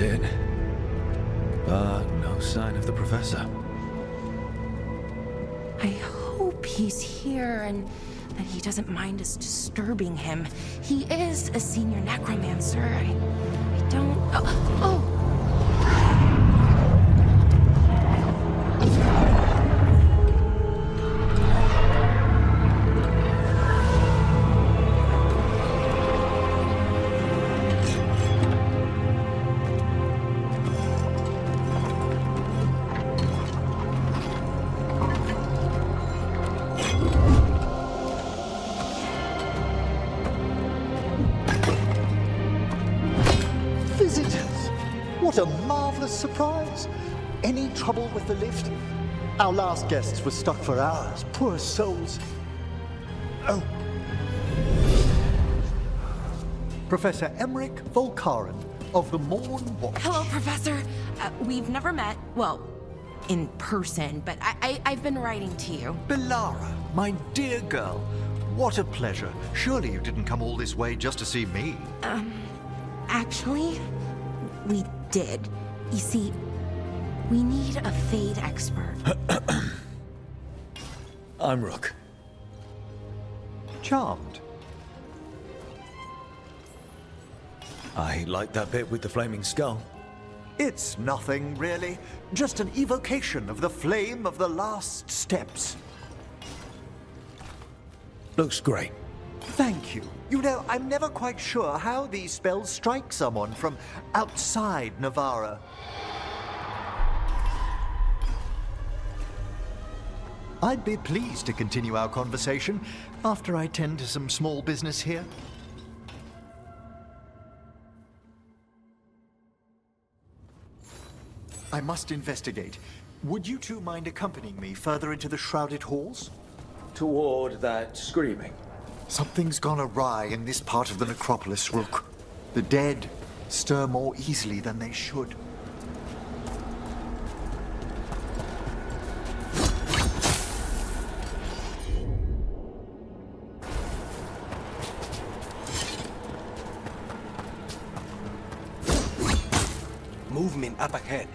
is it. But no sign of the professor. I hope he's here and that he doesn't mind us disturbing him. He is a senior necromancer. I don't... Oh! What a marvelous surprise! Any trouble with the lift? Our last guests were stuck for hours. Poor souls. Oh. Professor Emmrich Volkarin of the Morn Watch. Hello, Professor. We've never met, well, in person, but I've been writing to you. Belara, my dear girl. What a pleasure. Surely you didn't come all this way just to see me. Actually, we did. You see, we need a Fade expert. I'm Rook. Charmed. I like that bit with the flaming skull. It's nothing, really. Just an evocation of the flame of the last steps. Looks great. Thank you. You know, I'm never quite sure how these spells strike someone from outside Navarra. I'd be pleased to continue our conversation after I tend to some small business here. I must investigate. Would you two mind accompanying me further into the shrouded halls? Toward that screaming. Something's gone awry in this part of the necropolis, Rook. The dead stir more easily than they should. Movement up ahead.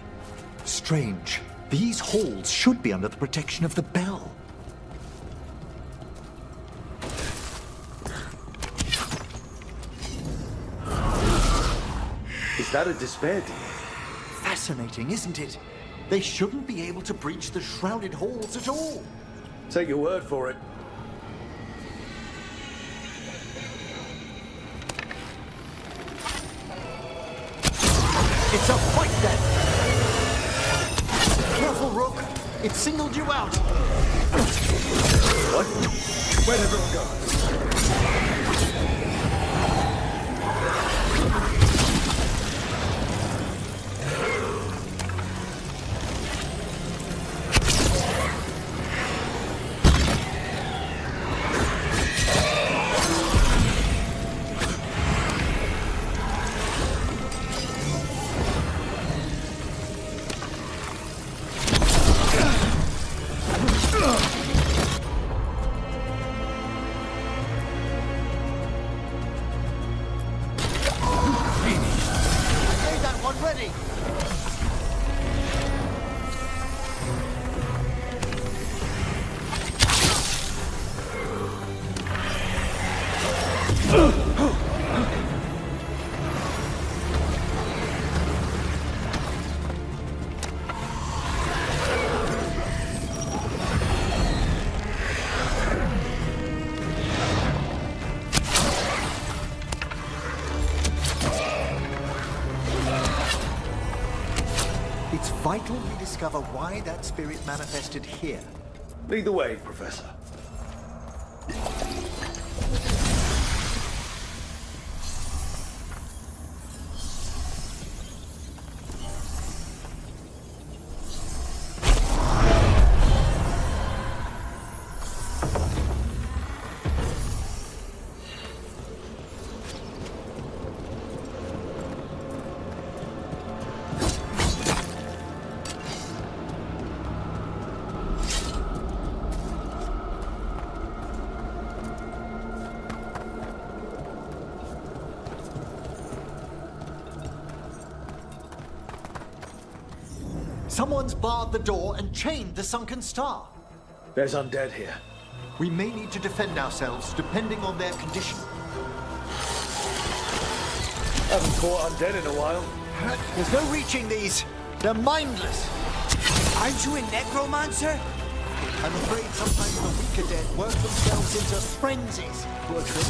Strange. These halls should be under the protection of the bell. Is that a despair demon? Fascinating, isn't it? They shouldn't be able to breach the shrouded halls at all. Take your word for it. It's a fight then! Careful, Rook! It singled you out! What? Where'd everyone go? It's vital we discover why that spirit manifested here. Lead the way, Professor. Someone's barred the door and chained the sunken star. There's undead here. We may need to defend ourselves depending on their condition. Haven't caught undead in a while. There's no reaching these. They're mindless. Aren't you a necromancer? I'm afraid sometimes the weaker dead work themselves into frenzies. Poor trick.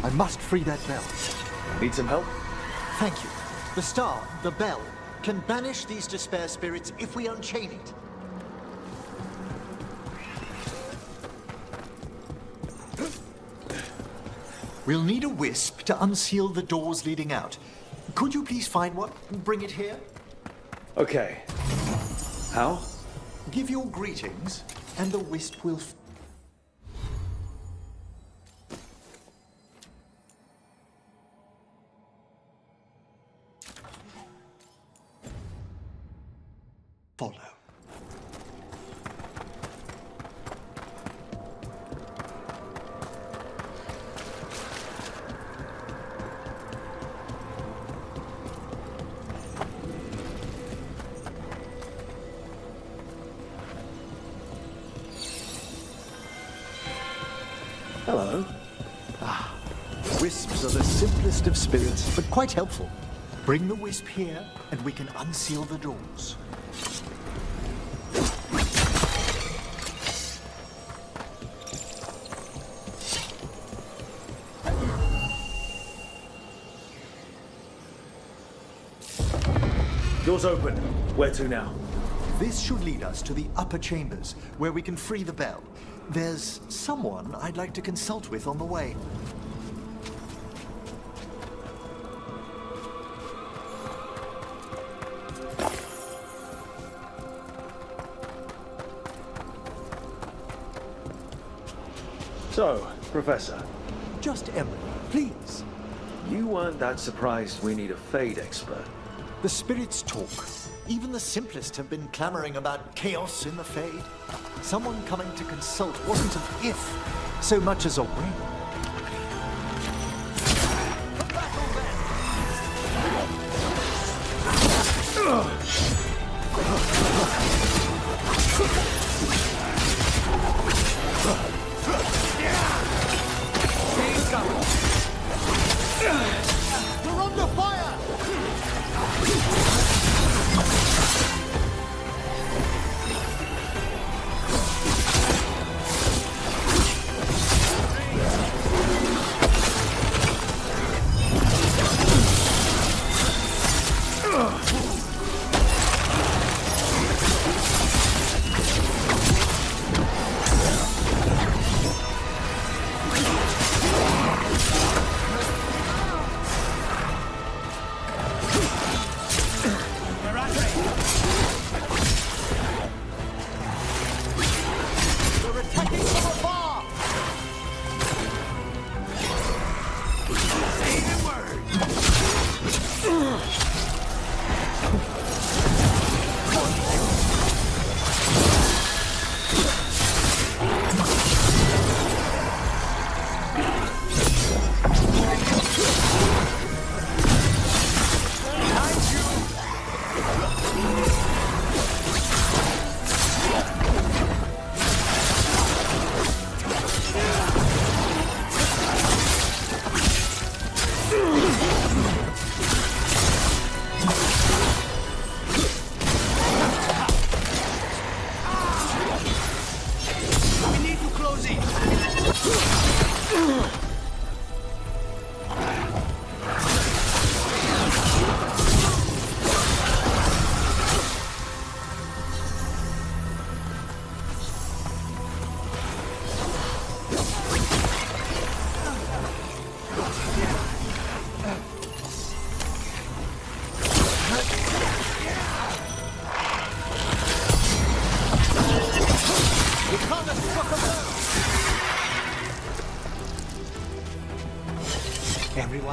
I must free that bell. Need some help? Thank you. The star, the bell, can banish these despair spirits if we unchain it. We'll need a wisp to unseal the doors leading out. Could you please find one and bring it here? Okay. How? Give your greetings, and the wisp will... follow. Hello. Wisps are the simplest of spirits, but quite helpful. Bring the wisp here, and we can unseal the doors. Doors open. Where to now? This should lead us to the upper chambers, where we can free the bell. There's someone I'd like to consult with on the way. So, Professor, Just Emmrich, please. you weren't that surprised we need a Fade expert. The spirits talk. Even the simplest have been clamoring about chaos in the Fade. Someone coming to consult wasn't an if, so much as a when. We're under fire!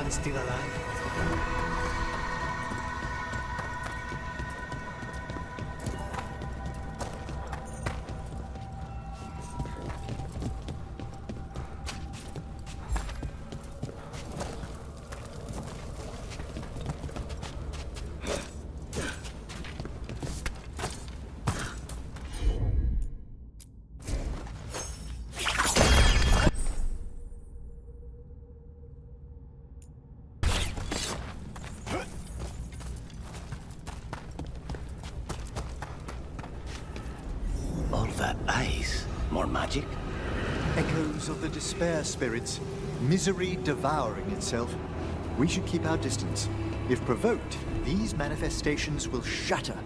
man still alive? All that ice. More magic? Echoes of the despair spirits, misery devouring itself. We should keep our distance. If provoked, these manifestations will shatter.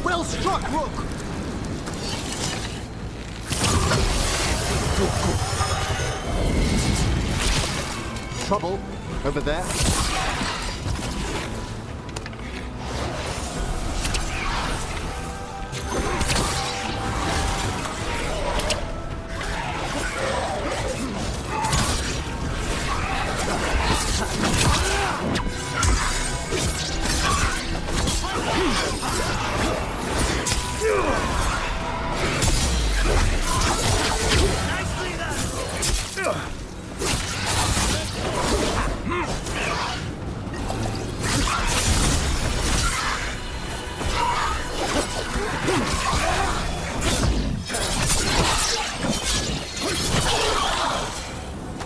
Well struck, Rook! Trouble over there.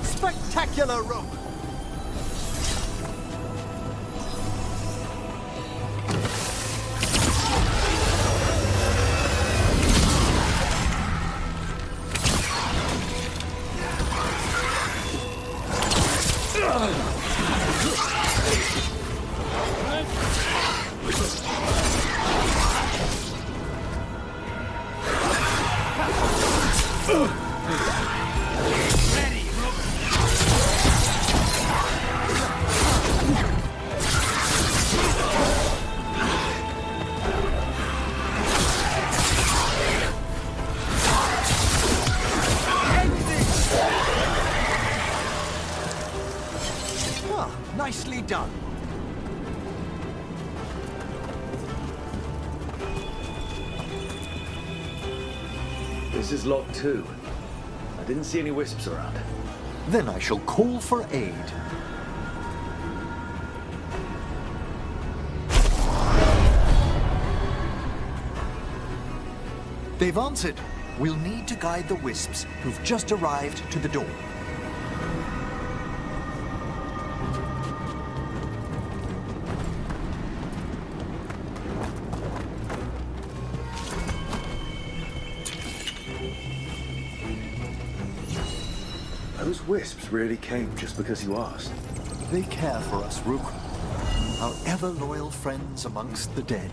Spectacular rope! Nicely done. This is Lot 2. I didn't see any wisps around. Then I shall call for aid. They've answered. We'll need to guide the wisps who've just arrived to the door. Those wisps really came just because you asked. They care for us, Rook. Our ever-loyal friends amongst the dead.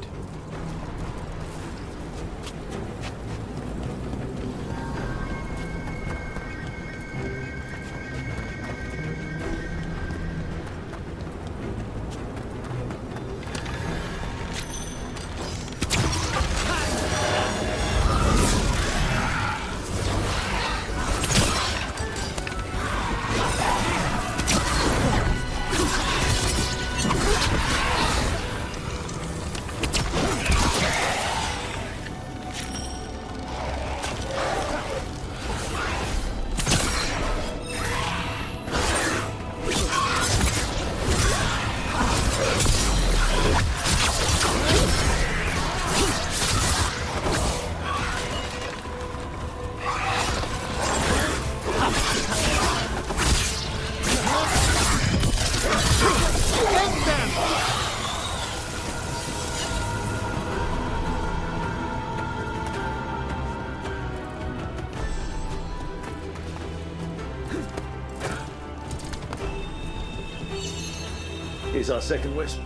Here's our second wisp.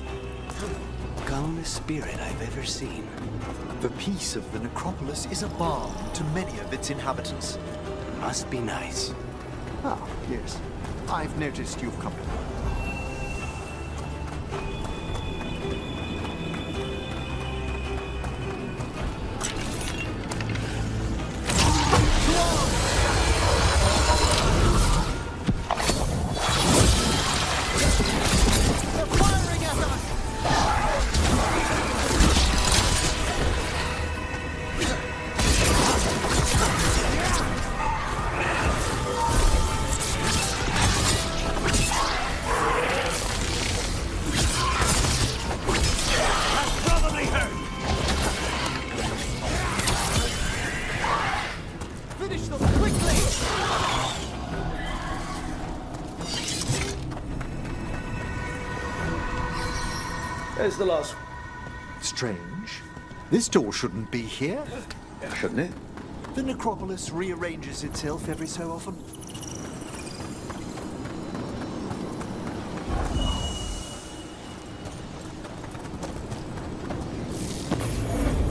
Calmest spirit I've ever seen. The peace of the necropolis is a balm to many of its inhabitants. Must be nice. Ah, yes. I've noticed you've come. There's the last. Strange. This door shouldn't be here. Yeah, shouldn't it? The necropolis rearranges itself every so often.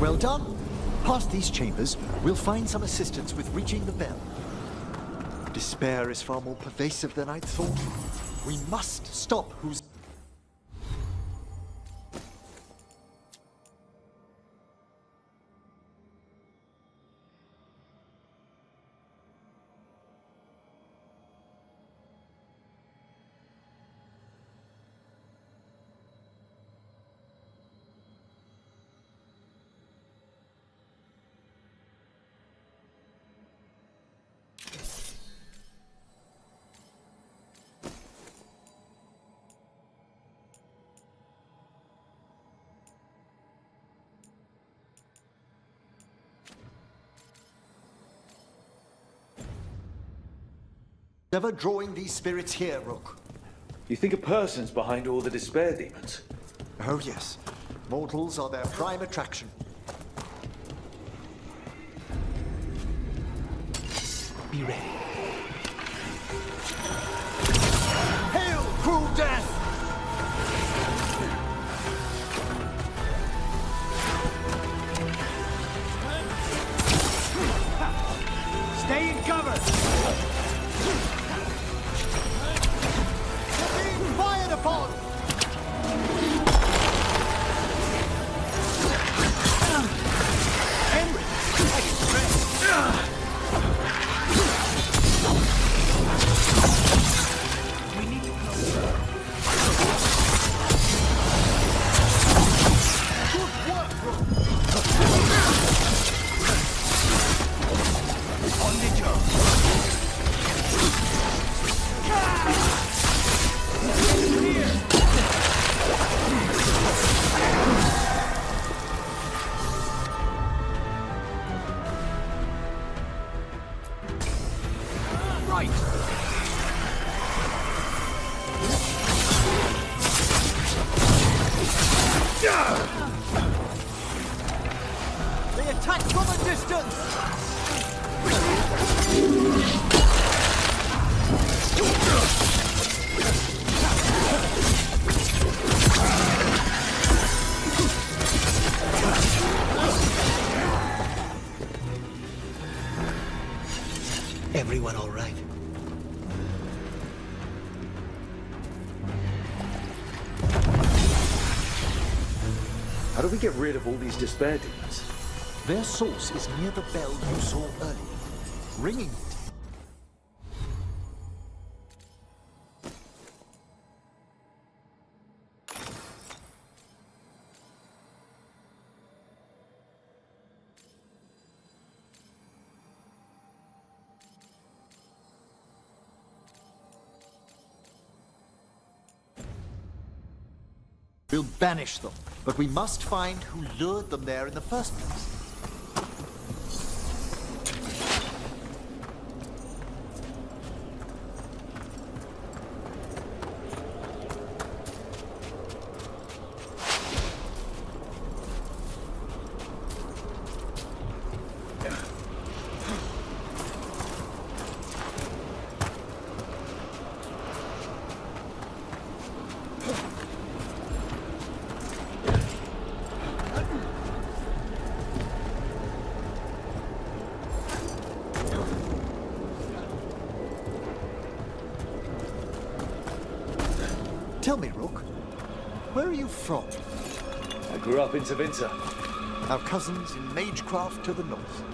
Well done. Past these chambers, we'll find some assistance with reaching the bell. Despair is far more pervasive than I'd thought. We must stop who's... Never drawing these spirits here, Rook. You think a person's behind all the despair demons? Oh yes. Mortals are their prime attraction. Be ready. Hail, cruel death! Stay in cover! Fired upon! They attack from a distance! Everyone all right? How do we get rid of all these despair demons? Their source is near the bell you saw earlier. Ringing it. We'll banish them, but we must find who lured them there in the first place. Tell me, Rook, where are you from? I grew up in Treviso. Our cousins in Magecraft to the north.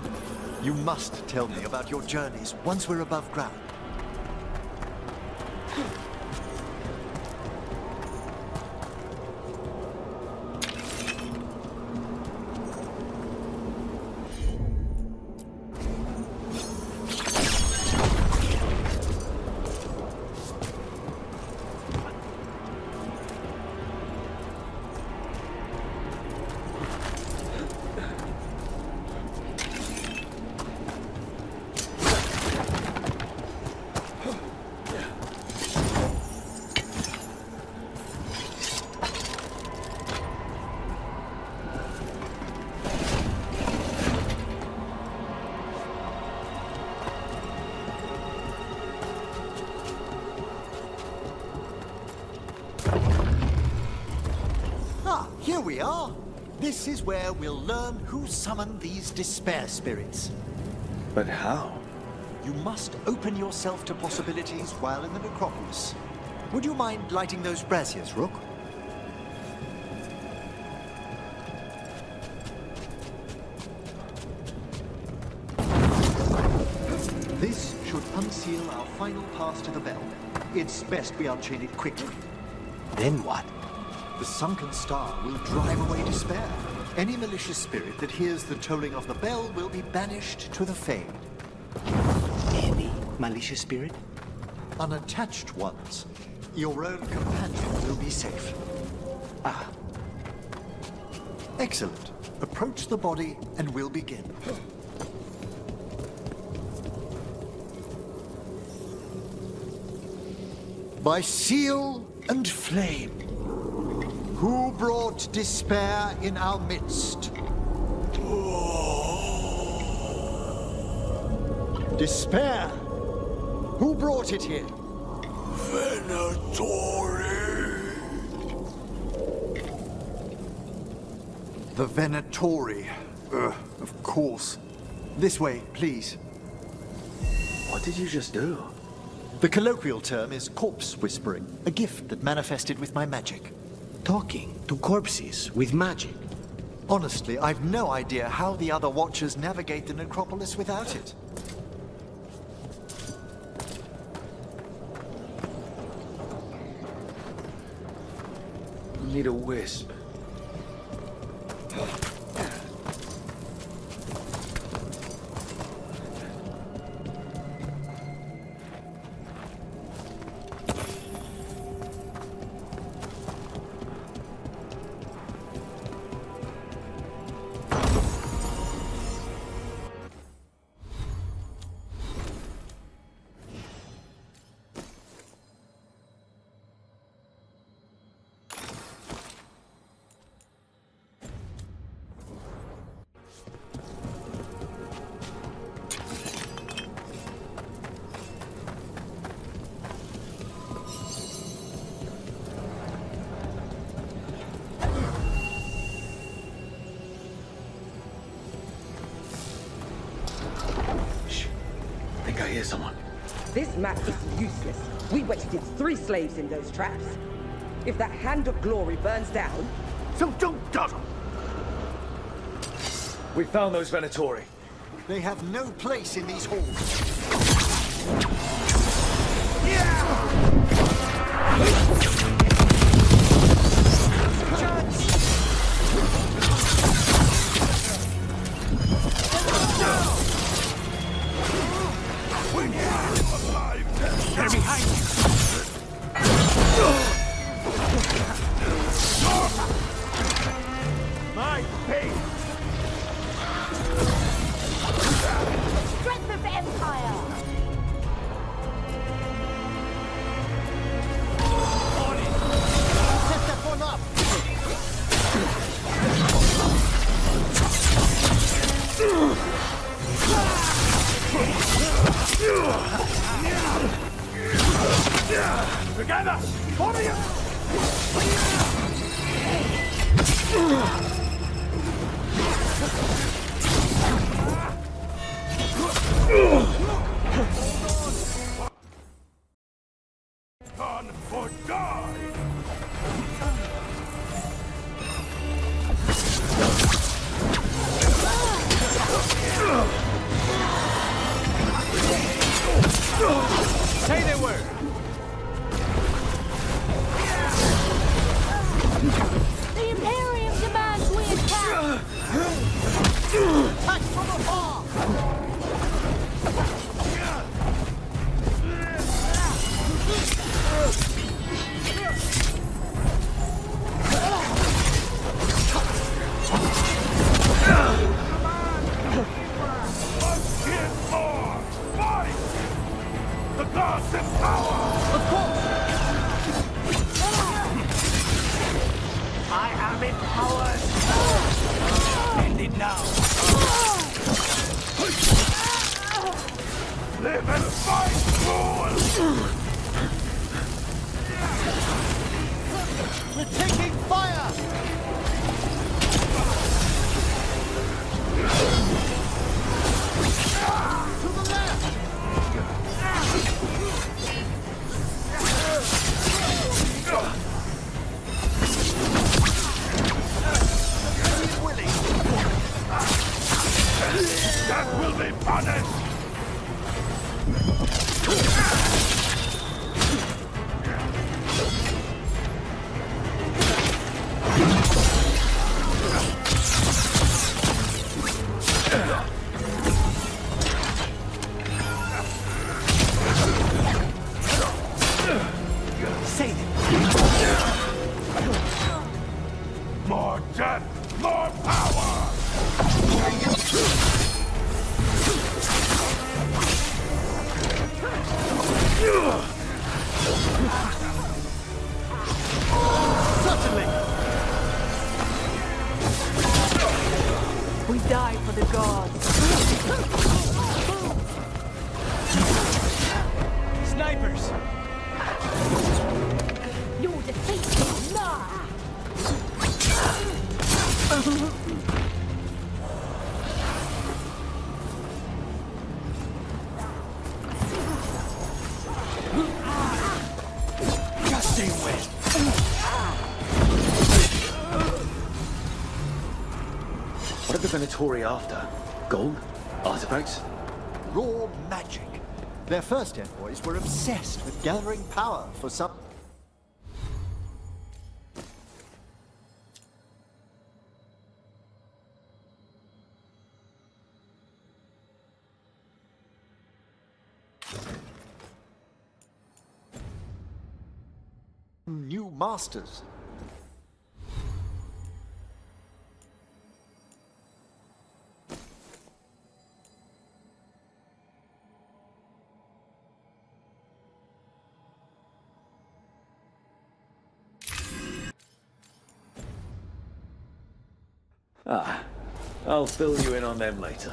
You must tell me about your journeys once we're above ground. Here we are. This is where we'll learn who summoned these despair spirits. But how? You must open yourself to possibilities while in the necropolis. Would you mind lighting those braziers, Rook? This should unseal our final pass to the bell. It's best we unchain it quickly. Then what? The sunken star will drive away despair. Any malicious spirit that hears the tolling of the bell will be banished to the Fade. Any malicious spirit? Unattached ones. Your own companion will be safe. Ah. Excellent. Approach the body and we'll begin. By seal and flame, who brought despair in our midst? Despair! Who brought it here? Venatori! The Venatori. Of course. This way, please. What did you just do? The colloquial term is corpse whispering, a gift that manifested with my magic. Talking to corpses with magic. Honestly, I've no idea how the other Watchers navigate the necropolis without it. Need a wisp. I hear someone. This map is useless. We wasted 3 slaves in those traps. If that Hand of Glory burns down... So don't dawdle! We found those Venatori. They have no place in these halls. They're behind you! My fate! Strength of the Empire! Set that one up! Together! For you! Turn or die! from afar! The gods in power! Of course! I am empowered! End it now! Live and fight, fool! We're taking fire! To the left! That will be punished! Save it! More death, more power! Certainly! We die for the gods. Snipers! Your defeat is nigh! Gusting wind! What are the Venatori after? Gold? Artifacts? Raw magic. Their first envoys were obsessed with gathering power for some... new masters. Ah, I'll fill you in on them later.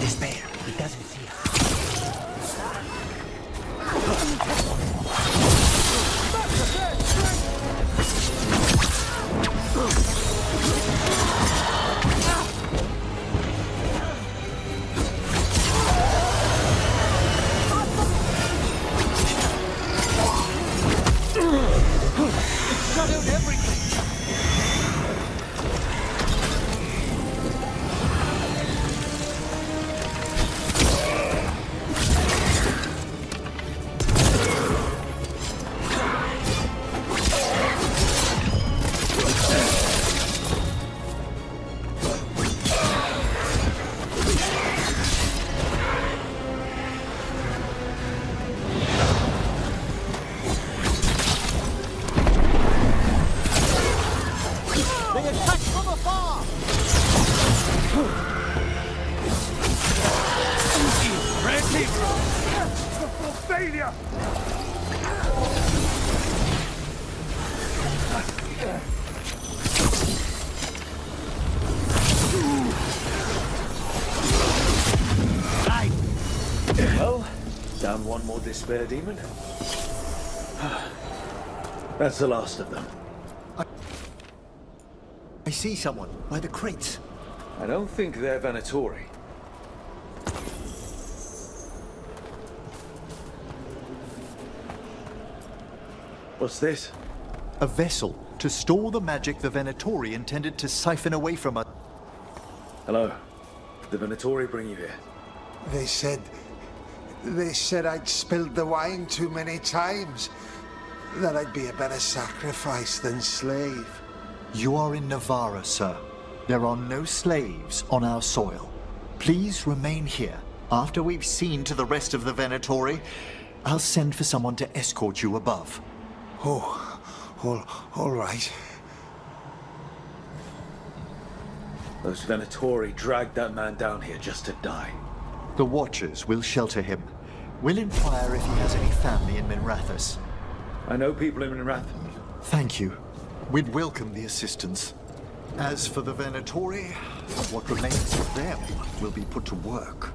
Despair, he doesn't see us. Shadowed everything! They attack from afar! Ready! For failure! Right! Well, down one more despair demon. That's the last of them. I see someone by the crates. I don't think they're Venatori. What's this? A vessel to store the magic the Venatori intended to siphon away from us. Hello. Did the Venatori bring you here? They said I'd spilled the wine too many times. That I'd be a better sacrifice than slave. You are in Navarra, sir. There are no slaves on our soil. Please remain here. After we've seen to the rest of the Venatori, I'll send for someone to escort you above. Oh, all right. Those Venatori dragged that man down here just to die. The Watchers will shelter him. We'll inquire if he has any family in Minrathous. I know people in Minrath. Thank you. We'd welcome the assistance. As for the Venatori, what remains of them will be put to work.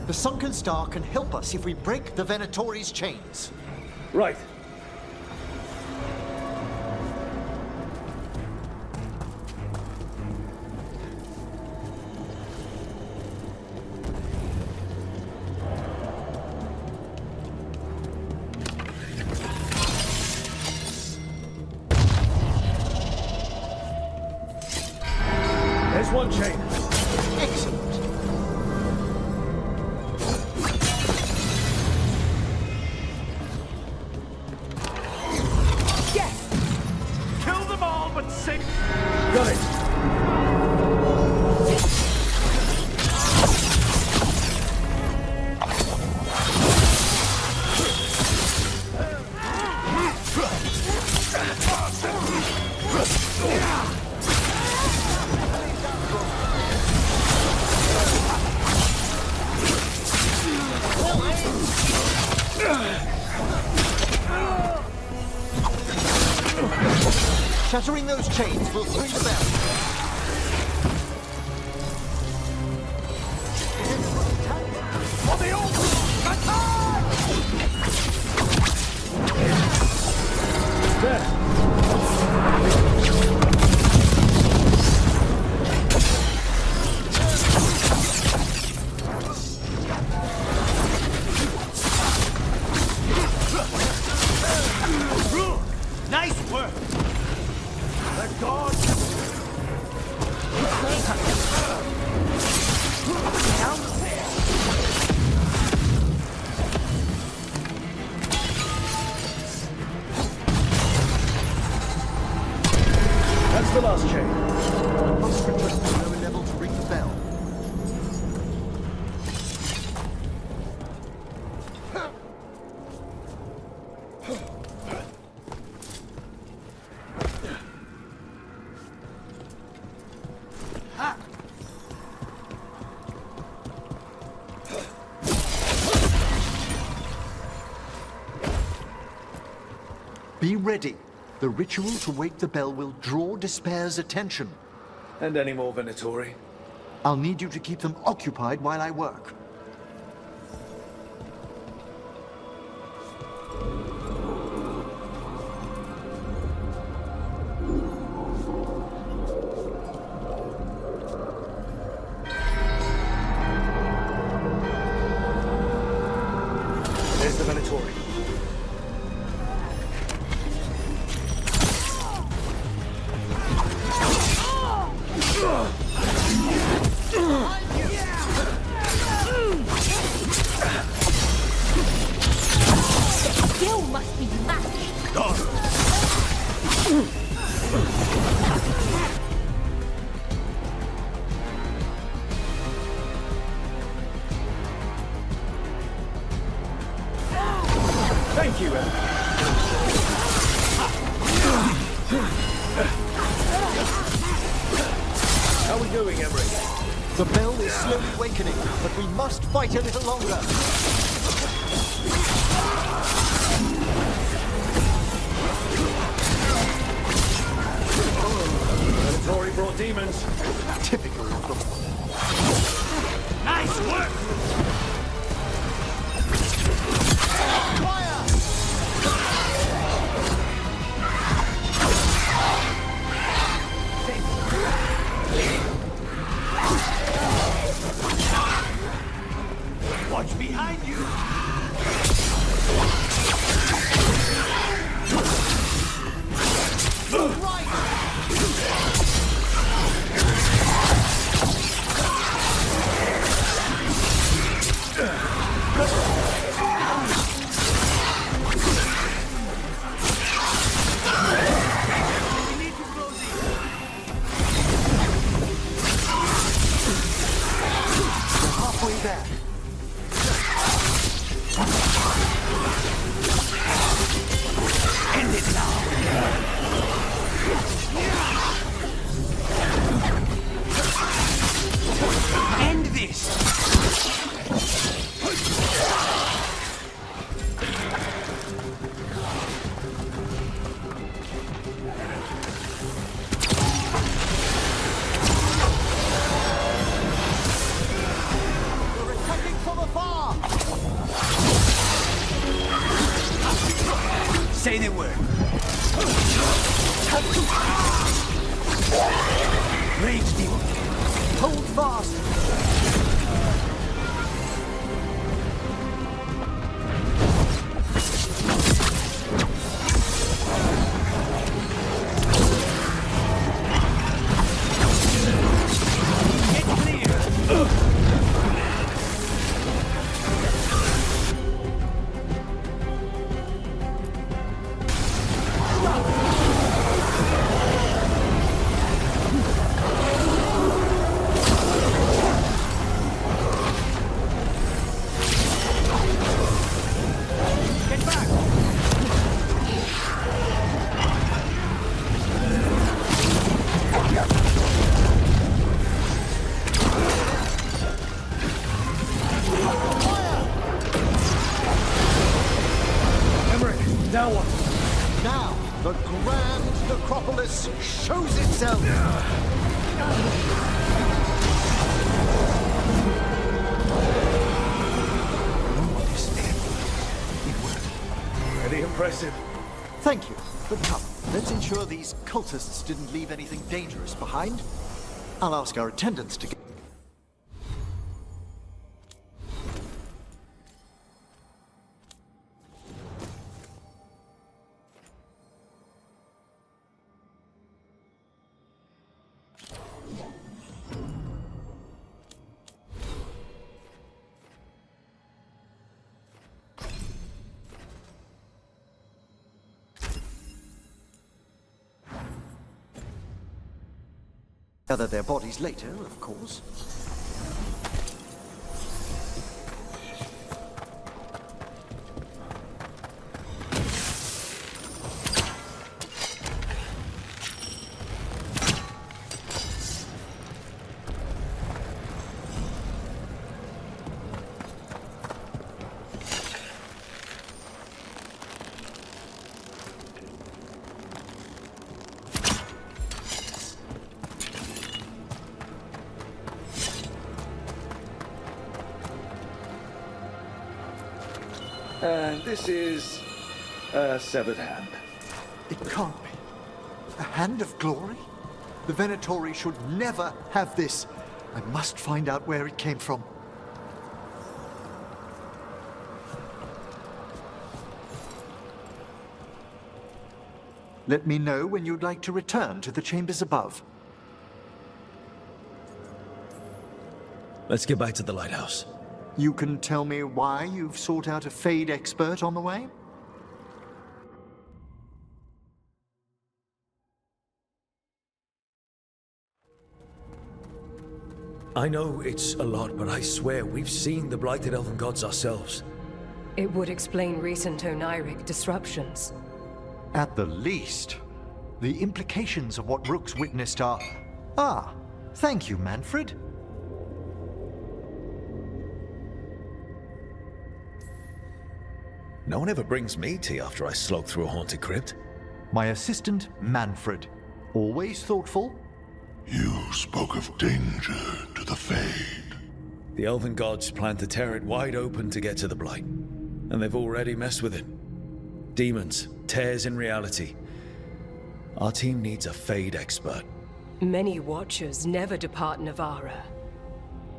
The Sunken Star can help us if we break the Venatori's chains. Right. There's one chain. Excellent. Kill them all, but sink. Got it. Shattering those chains will ring the bell. For the old attack! There. Nice work! The gods! That's the last chain. Must return to the lower level to ring the bell. Be ready. The ritual to wake the bell will draw Despair's attention. And any more Venatori? I'll need you to keep them occupied while I work. There's the Venatori. Skill must be matched. Thank you, Emmrich. How are we doing, Emmrich? The bell is slowly awakening, but we must fight a little longer. Venatori brought demons. Typical of them. Nice work! Watch behind you! Halfway there. End it now! End this! We're attacking from afar! Say the word. Rage demon. Hold fast! Get clear! Get back! Emmrich, now what? Now, the Grand Necropolis shows itself! No one is there. It worked. Pretty impressive. Thank you. But come, let's ensure these cultists didn't leave anything dangerous behind. I'll ask our attendants to get... gather their bodies later, of course. And this is a severed hand. It can't be. A hand of glory? The Venatori should never have this. I must find out where it came from. Let me know when you'd like to return to the chambers above. Let's get back to the lighthouse. You can tell me why you've sought out a Fade expert on the way? I know it's a lot, but I swear we've seen the blighted elven gods ourselves. It would explain recent Oniric disruptions. At the least, the implications of what Rook's witnessed are... Ah, thank you, Manfred. No one ever brings me tea after I slog through a haunted crypt. My assistant, Manfred. Always thoughtful. You spoke of danger to the Fade. The elven gods plan to tear it wide open to get to the Blight, and they've already messed with it. Demons, tears in reality. Our team needs a Fade expert. Many Watchers never depart Navara.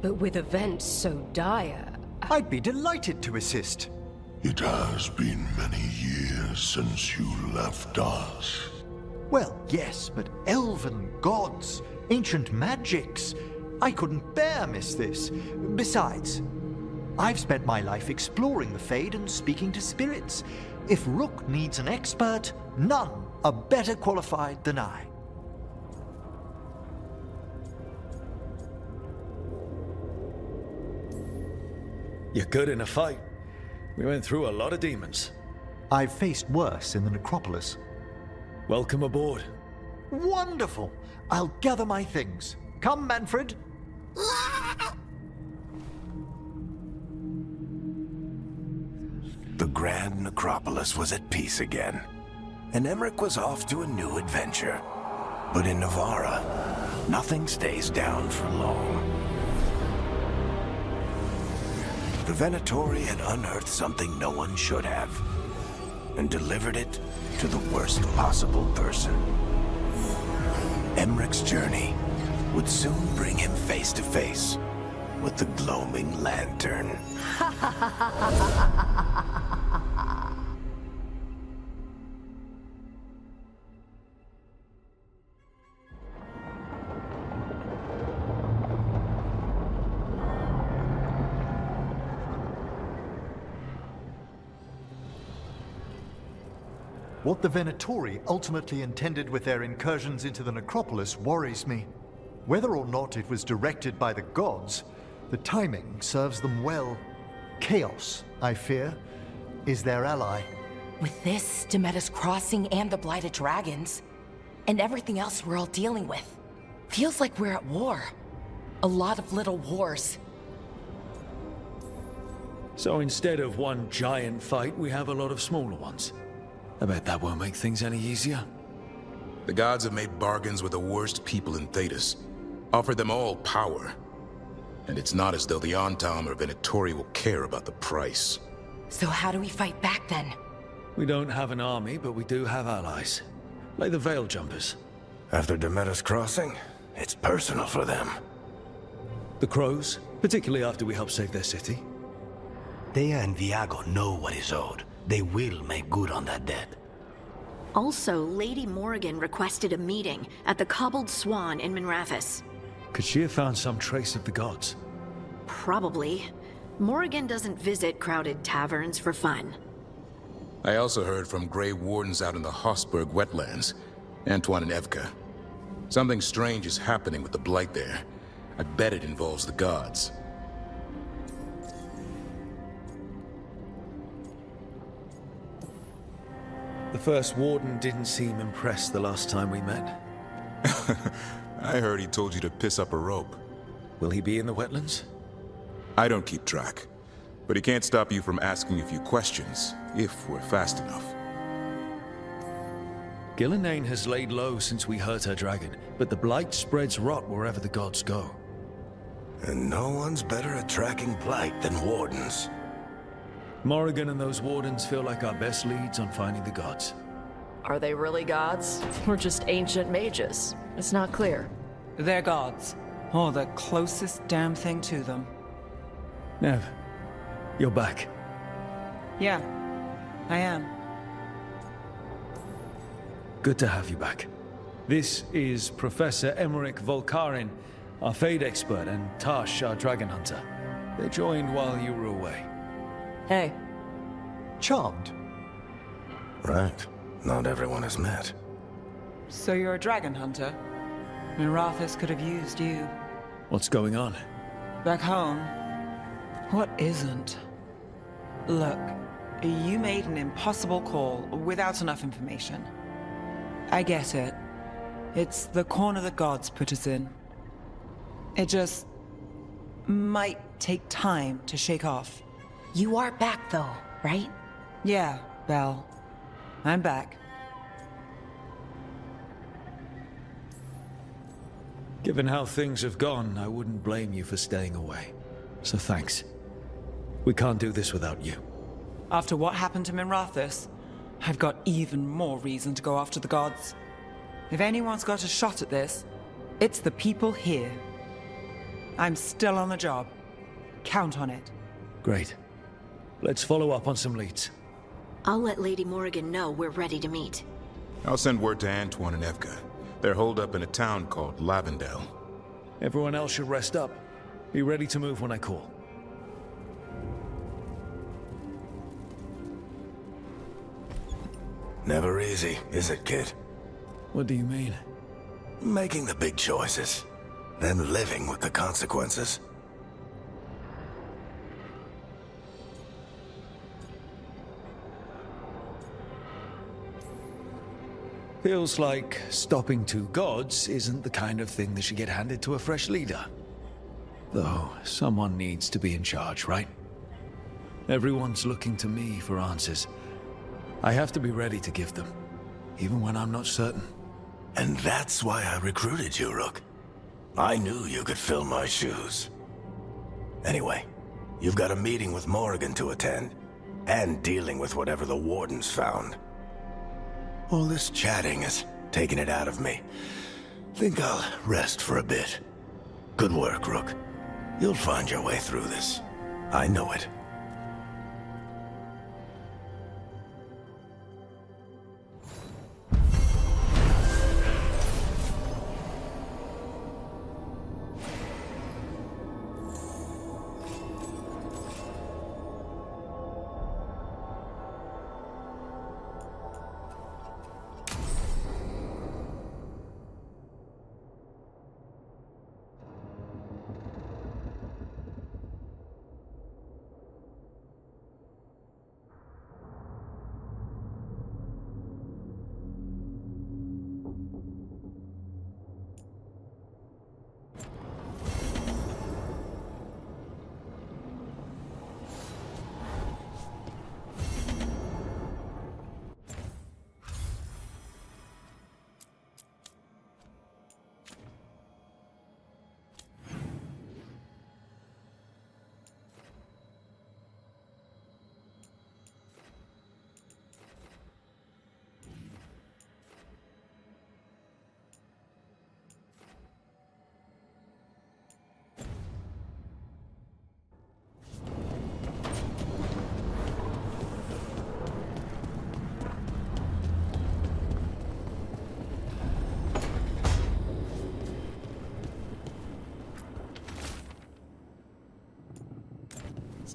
But with events so dire, I'd be delighted to assist. It has been many years since you left us. Well, yes, but elven gods, ancient magics. I couldn't bear miss this. Besides, I've spent my life exploring the Fade and speaking to spirits. If Rook needs an expert, none are better qualified than I. You're good in a fight. We went through a lot of demons. I've faced worse in the Necropolis. Welcome aboard. Wonderful! I'll gather my things. Come, Manfred. The Grand Necropolis was at peace again, and Emmrich was off to a new adventure. But in Navarra, nothing stays down for long. The Venatori had unearthed something no one should have, and delivered it to the worst possible person. Emmrich's journey would soon bring him face to face with the gloaming lantern. What the Venatori ultimately intended with their incursions into the Necropolis worries me. Whether or not it was directed by the gods, the timing serves them well. Chaos, I fear, is their ally. With this, Demeter's Crossing and the Blighted Dragons, and everything else we're all dealing with, feels like we're at war. A lot of little wars. So instead of one giant fight, we have a lot of smaller ones. I bet that won't make things any easier. The gods have made bargains with the worst people in Thedas, offered them all power. And it's not as though the Antaam or Venatori will care about the price. So how do we fight back then? We don't have an army, but we do have allies. Like the Veil Jumpers. After Demeter's Crossing, it's personal for them. The Crows, particularly after we helped save their city. Thea and Viago know what is owed. They will make good on that debt. Also, Lady Morrigan requested a meeting at the Cobbled Swan in Minrathous. Could she have found some trace of the gods? Probably. Morrigan doesn't visit crowded taverns for fun. I also heard from Grey Wardens out in the Hossberg wetlands, Antoine and Evka. Something strange is happening with the Blight there. I bet it involves the gods. The first Warden didn't seem impressed the last time we met. I heard he told you to piss up a rope. Will he be in the wetlands? I don't keep track, but he can't stop you from asking a few questions, if we're fast enough. Gillenane has laid low since we hurt her dragon, but the Blight spreads rot wherever the gods go. And no one's better at tracking Blight than Wardens. Morrigan and those Wardens feel like our best leads on finding the gods. Are they really gods? Or just ancient mages? It's not clear. They're gods. Or the closest damn thing to them. Nev, you're back. Yeah, I am. Good to have you back. This is Professor Emmrich Volkarin, our Fade expert, and Tash, our dragon hunter. They joined while you were away. Hey. Charmed. Right. Not everyone has met. So you're a dragon hunter? Minrathous could have used you. What's going on? Back home, what isn't? Look, you made an impossible call without enough information. I get it. It's the corner the gods put us in. It just might take time to shake off. You are back though, right? Yeah, Belle. I'm back. Given how things have gone, I wouldn't blame you for staying away. So thanks. We can't do this without you. After what happened to Minrathous, I've got even more reason to go after the gods. If anyone's got a shot at this, it's the people here. I'm still on the job. Count on it. Great. Let's follow up on some leads. I'll let Lady Morrigan know we're ready to meet. I'll send word to Antoine and Evka. They're holed up in a town called Lavendale. Everyone else should rest up. Be ready to move when I call. Never easy, is it, kid? What do you mean? Making the big choices, then living with the consequences. Feels like stopping two gods isn't the kind of thing that should get handed to a fresh leader. Though, someone needs to be in charge, right? Everyone's looking to me for answers. I have to be ready to give them, even when I'm not certain. And that's why I recruited you, Rook. I knew you could fill my shoes. Anyway, you've got a meeting with Morrigan to attend, and dealing with whatever the Wardens found. All this chatting is taking it out of me. Think I'll rest for a bit. Good work, Rook. You'll find your way through this. I know it.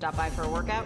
Stop by for a workout?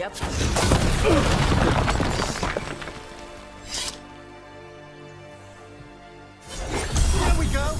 Yep. There we go!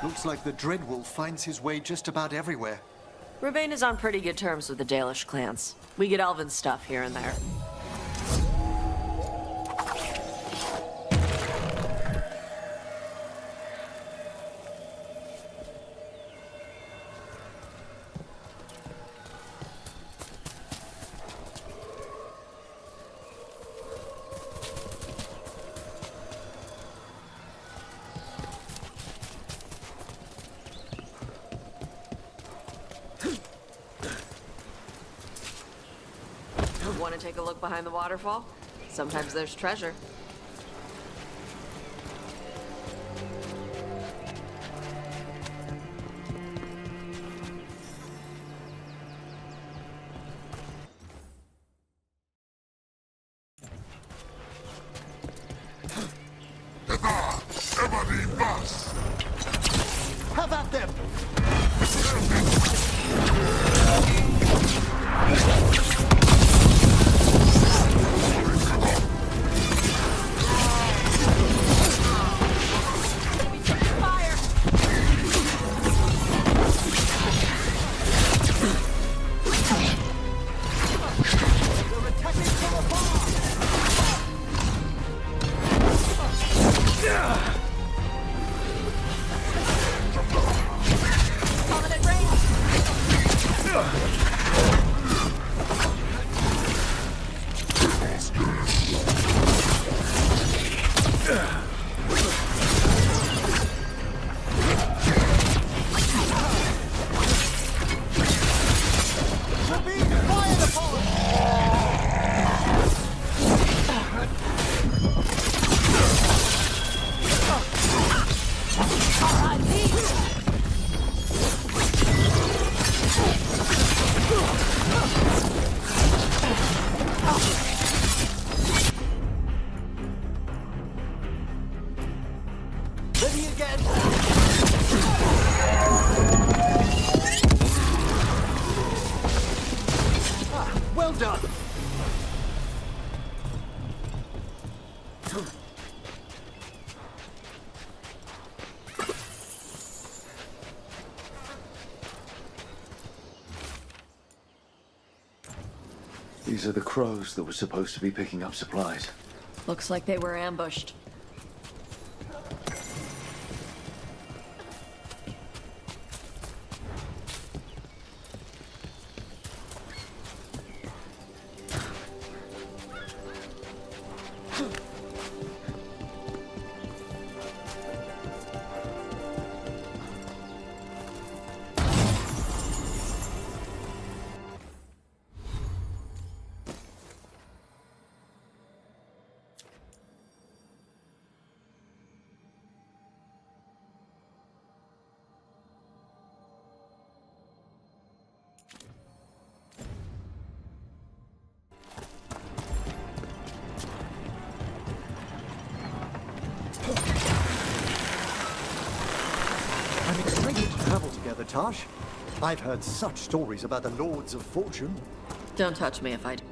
Looks like the Dreadwolf finds his way just about everywhere. Rivain is on pretty good terms with the Dalish clans. We get elven stuff here and there. Want to take a look behind the waterfall? Sometimes there's treasure. Have at them! Well done! These are the crows that were supposed to be picking up supplies. Looks like they were ambushed. I'm excited to travel together, Tash. I've heard such stories about the Lords of Fortune. Don't touch me if I do.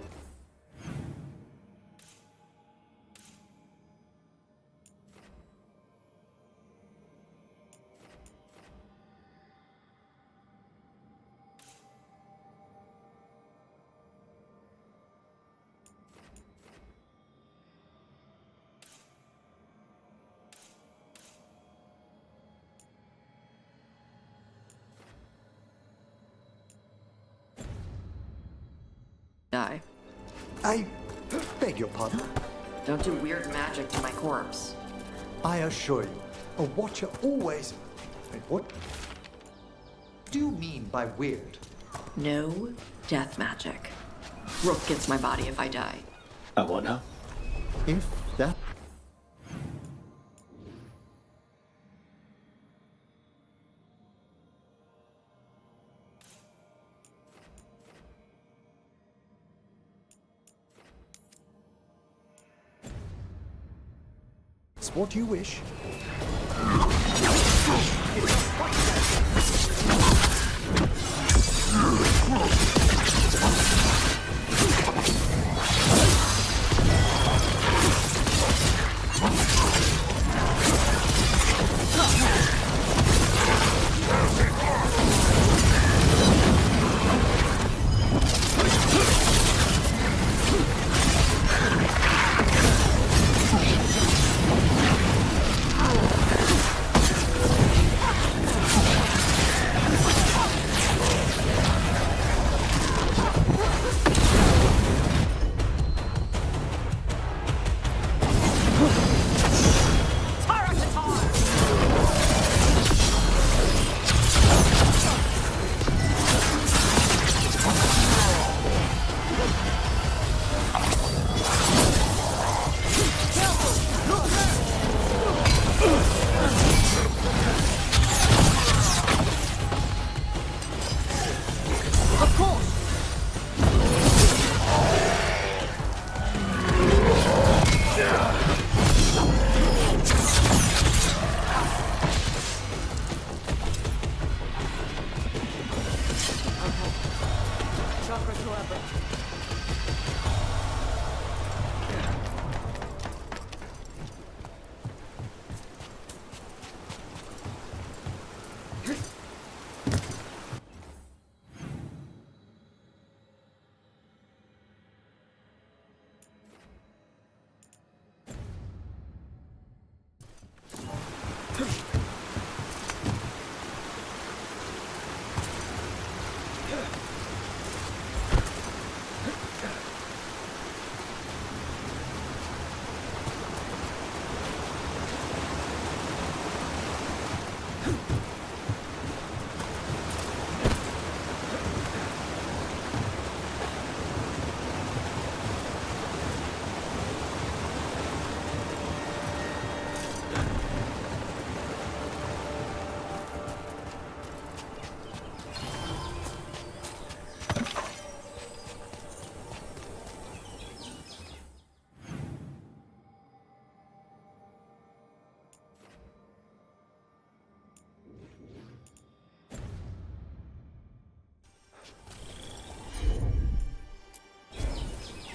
Die. I beg your pardon? Don't do weird magic to my corpse. I assure you, a watcher always... Wait, what do you mean by weird? No death magic. Rook gets my body if I die. I what now? If that... It's what you wish.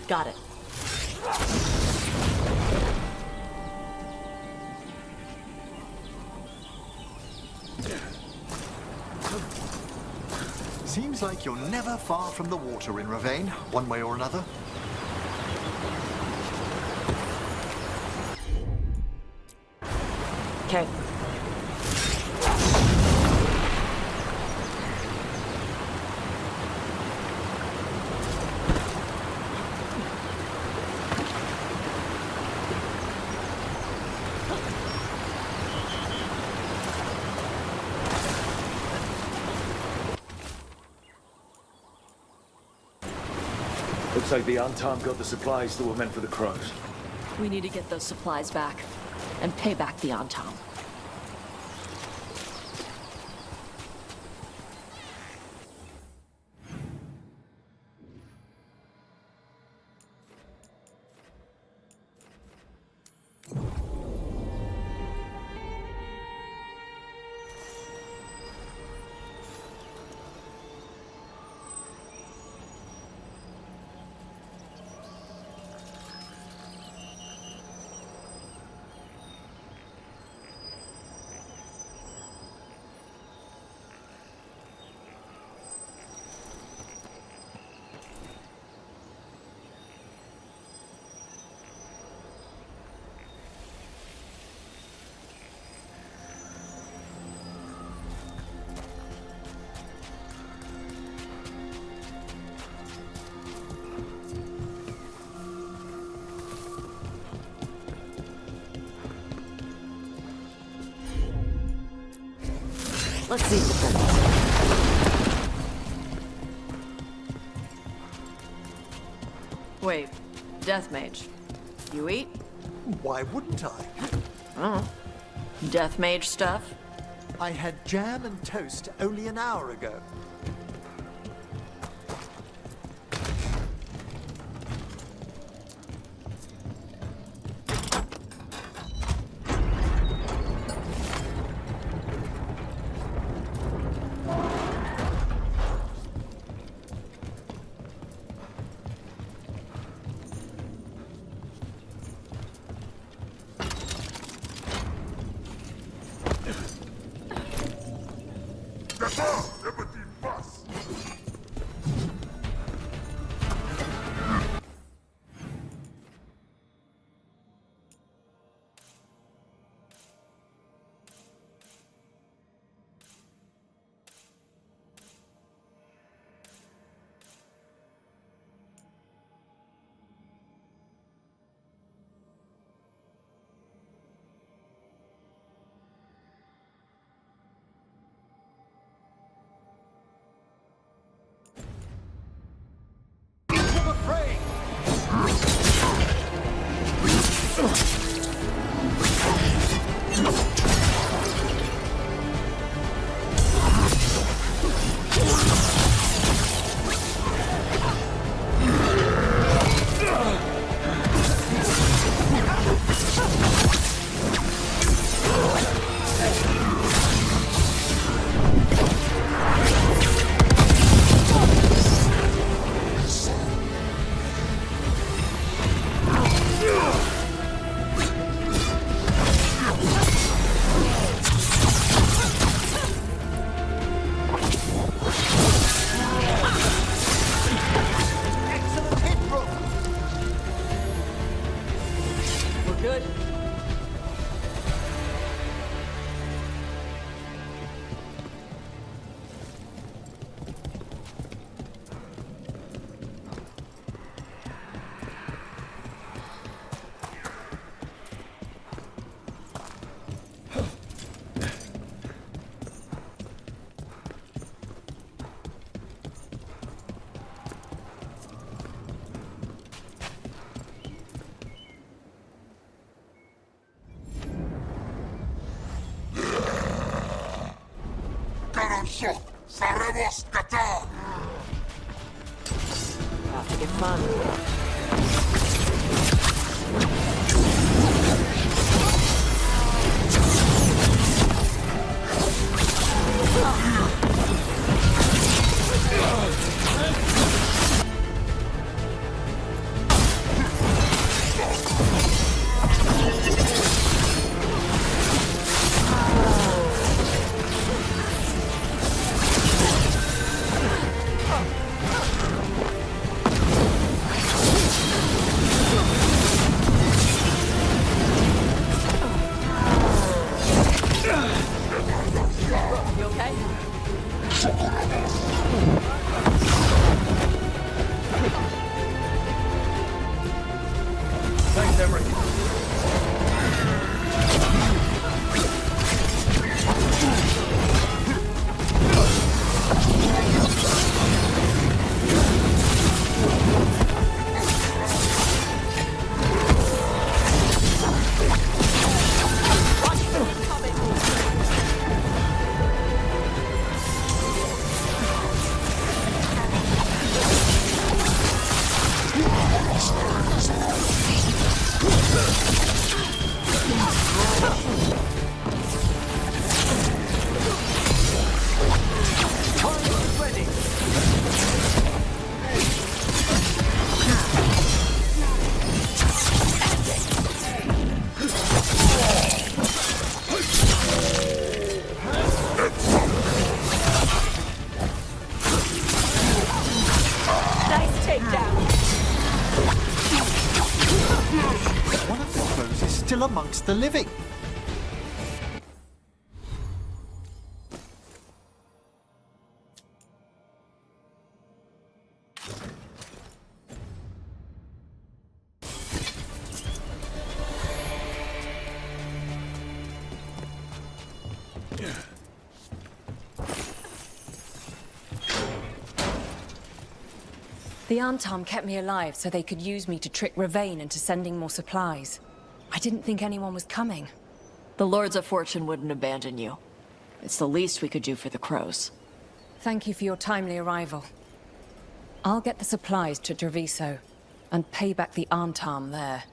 Got it. Seems like you're never far from the water in Rivain, one way or another. Okay. Looks like the Antaam got the supplies that were meant for the crows. We need to get those supplies back and pay back the Antaam. Let's see what Wait, Death Mage. You eat? Why wouldn't I? Oh. Death Mage stuff? I had jam and toast only an hour ago. Saremos Qatar! About to get fun. Thanks, Emmrich. One of the crows is still amongst the living. The Antaam kept me alive so they could use me to trick Rivain into sending more supplies. I didn't think anyone was coming. The Lords of Fortune wouldn't abandon you. It's the least we could do for the crows. Thank you for your timely arrival. I'll get the supplies to Treviso, and pay back the Antaam there.